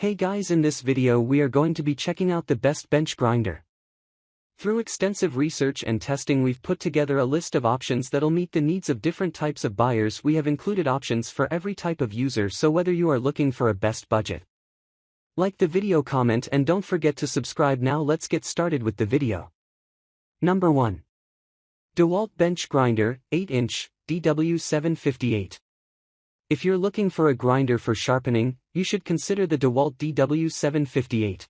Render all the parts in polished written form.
Hey guys, in this video we are going to be checking out the best bench grinder. Through extensive research and testing we've put together a list of options that'll meet the needs of different types of buyers. We have included options for every type of user, so whether you are looking for a best budget. Like the video, comment, and don't forget to subscribe. Now let's get started with the video. Number 1. Dewalt Bench Grinder, 8-inch, DW758. If you're looking for a grinder for sharpening, you should consider the Dewalt DW758.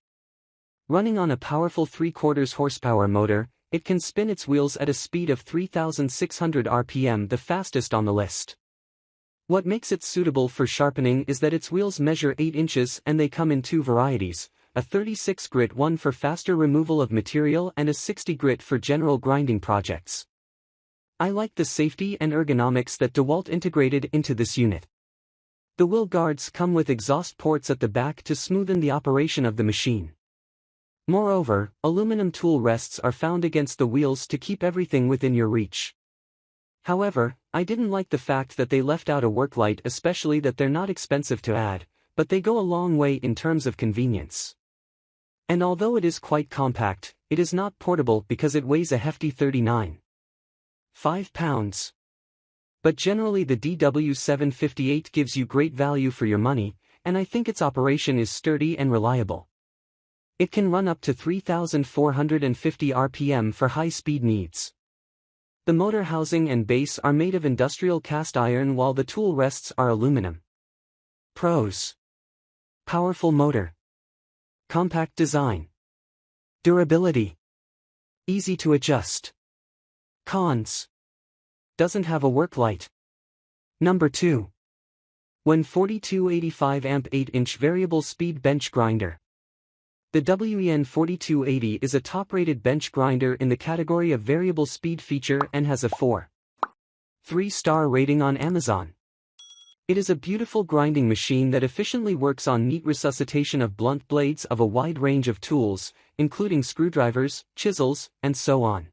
Running on a powerful 3/4 horsepower motor, it can spin its wheels at a speed of 3,600 RPM, the fastest on the list. What makes it suitable for sharpening is that its wheels measure 8 inches and they come in two varieties, a 36 grit one for faster removal of material and a 60 grit for general grinding projects. I like the safety and ergonomics that Dewalt integrated into this unit. The wheel guards come with exhaust ports at the back to smoothen the operation of the machine. Moreover, aluminum tool rests are found against the wheels to keep everything within your reach. However, I didn't like the fact that they left out a work light, especially that they're not expensive to add, but they go a long way in terms of convenience. And although it is quite compact, it is not portable because it weighs a hefty 39.5 pounds. But generally the DW758 gives you great value for your money, and I think its operation is sturdy and reliable. It can run up to 3,450 RPM for high-speed needs. The motor housing and base are made of industrial cast iron while the tool rests are aluminum. Pros: powerful motor, compact design, durability, easy to adjust. Cons: doesn't have a work light. Number 2. When 4285 amp 8-inch variable speed bench grinder. The WEN4280 is a top-rated bench grinder in the category of variable speed feature and has a 4.3-star rating on Amazon. It is a beautiful grinding machine that efficiently works on neat resuscitation of blunt blades of a wide range of tools, including screwdrivers, chisels, and so on.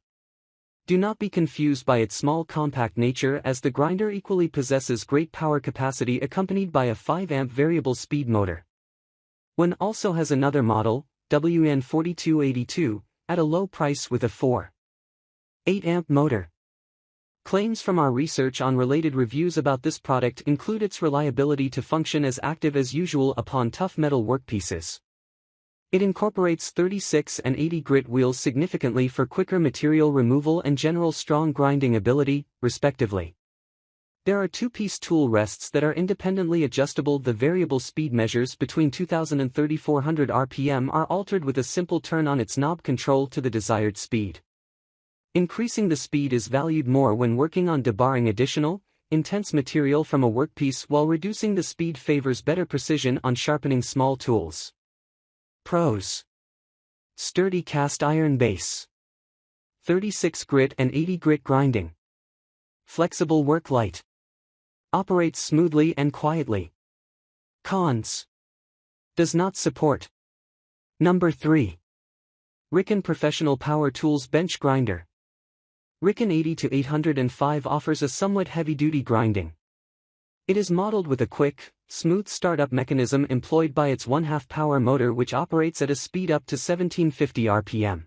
Do not be confused by its small compact nature, as the grinder equally possesses great power capacity accompanied by a 5-amp variable speed motor. WEN also has another model, WEN4282, at a low price with a 4.8-amp motor. Claims from our research on related reviews about this product include its reliability to function as active as usual upon tough metal workpieces. It incorporates 36 and 80 grit wheels significantly for quicker material removal and general strong grinding ability, respectively. There are two-piece tool rests that are independently adjustable. The variable speed measures between 2,000 and 3,400 RPM are altered with a simple turn on its knob control to the desired speed. Increasing the speed is valued more when working on debarring additional, intense material from a workpiece, while reducing the speed favors better precision on sharpening small tools. Pros: sturdy cast iron base, 36 grit and 80 grit grinding, flexible work light, operates smoothly and quietly. Cons: does not support. Number 3. Rikon Professional Power Tools Bench Grinder. Rikon 80-805 offers a somewhat heavy-duty grinding. It is modeled with a quick, smooth startup mechanism employed by its 1/2 power motor, which operates at a speed up to 1750 RPM.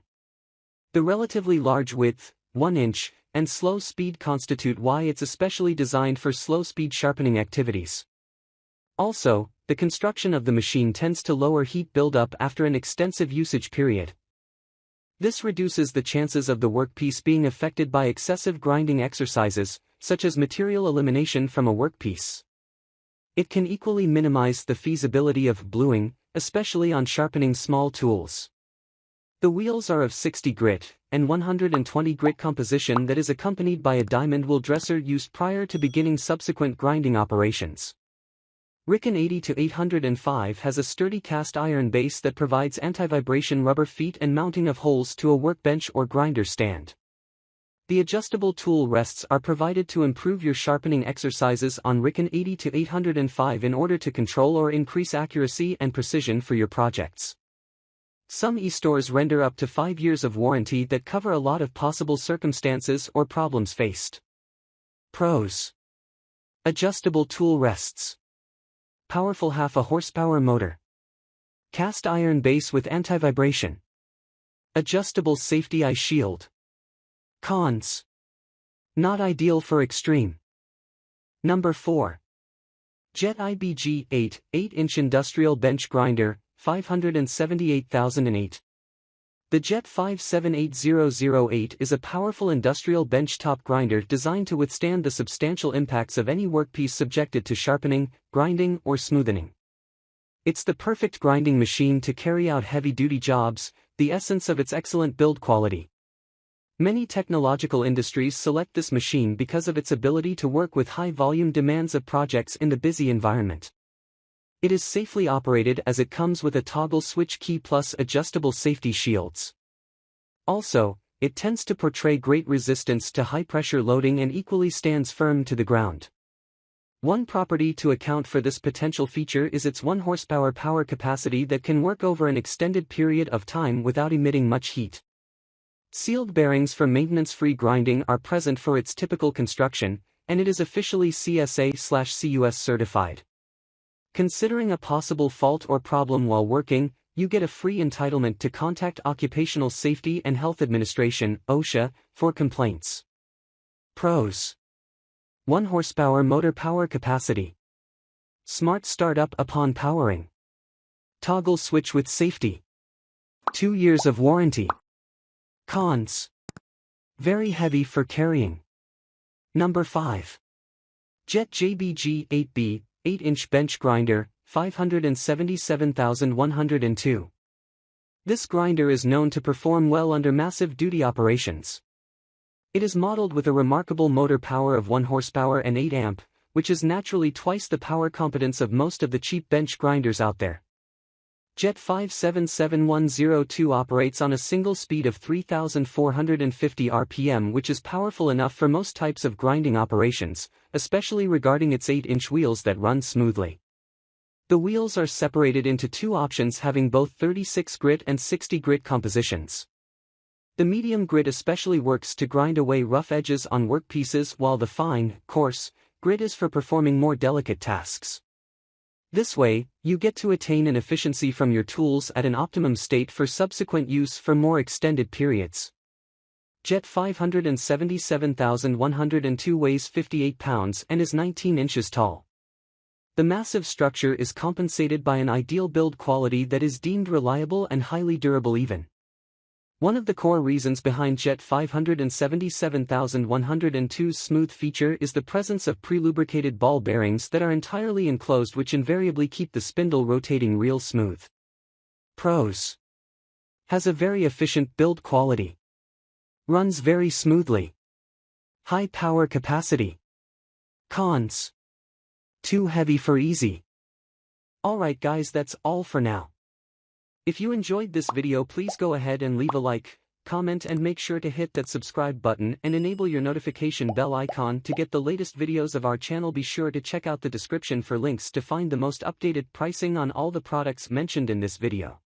The relatively large width, 1 inch, and slow speed constitute why it's especially designed for slow-speed sharpening activities. Also, the construction of the machine tends to lower heat buildup after an extensive usage period. This reduces the chances of the workpiece being affected by excessive grinding exercises, such as material elimination from a workpiece. It can equally minimize the feasibility of bluing, especially on sharpening small tools. The wheels are of 60 grit and 120 grit composition that is accompanied by a diamond wheel dresser used prior to beginning subsequent grinding operations. Rikon 80-805 has a sturdy cast iron base that provides anti-vibration rubber feet and mounting of holes to a workbench or grinder stand. The adjustable tool rests are provided to improve your sharpening exercises on Rikon 80-805 in order to control or increase accuracy and precision for your projects. Some e-stores render up to 5 years of warranty that cover a lot of possible circumstances or problems faced. Pros: adjustable tool rests, powerful 1/2 horsepower motor, Cast iron base with anti-vibration. Adjustable safety eye shield. Cons. Not ideal for extreme. Number 4. Jet IBG 8-inch Industrial Bench Grinder, 578,008. The Jet 578008 is a powerful industrial benchtop grinder designed to withstand the substantial impacts of any workpiece subjected to sharpening, grinding, or smoothing. It's the perfect grinding machine to carry out heavy-duty jobs, the essence of its excellent build quality. Many technological industries select this machine because of its ability to work with high-volume demands of projects in the busy environment. It is safely operated as it comes with a toggle switch key plus adjustable safety shields. Also, it tends to portray great resistance to high-pressure loading and equally stands firm to the ground. One property to account for this potential feature is its 1 horsepower power capacity that can work over an extended period of time without emitting much heat. Sealed bearings for maintenance-free grinding are present for its typical construction, and it is officially CSA/CUS certified. Considering a possible fault or problem while working, you get a free entitlement to contact Occupational Safety and Health Administration (OSHA) for complaints. Pros: 1 horsepower motor power capacity. Smart startup upon powering. Toggle switch with safety. 2 years of warranty. Cons: very heavy for carrying. Number 5. Jet JBG 8B, 8-inch bench grinder, 577,102. This grinder is known to perform well under massive duty operations. It is modeled with a remarkable motor power of 1 horsepower and 8 amp, which is naturally twice the power competence of most of the cheap bench grinders out there. Jet 577102 operates on a single speed of 3,450 RPM, which is powerful enough for most types of grinding operations, especially regarding its 8-inch wheels that run smoothly. The wheels are separated into 2 options having both 36 grit and 60 grit compositions. The medium grit especially works to grind away rough edges on workpieces, while the fine, coarse, grit is for performing more delicate tasks. This way, you get to attain an efficiency from your tools at an optimum state for subsequent use for more extended periods. Jet 577102 weighs 58 pounds and is 19 inches tall. The massive structure is compensated by an ideal build quality that is deemed reliable and highly durable even. One of the core reasons behind Jet 577102's smooth feature is the presence of pre-lubricated ball bearings that are entirely enclosed, which invariably keep the spindle rotating real smooth. Pros: has a very efficient build quality. Runs very smoothly. High power capacity. Cons: too heavy for easy. Alright guys, that's all for now. If you enjoyed this video, please go ahead and leave a like, comment, and make sure to hit that subscribe button and enable your notification bell icon to get the latest videos of our channel. Be sure to check out the description for links to find the most updated pricing on all the products mentioned in this video.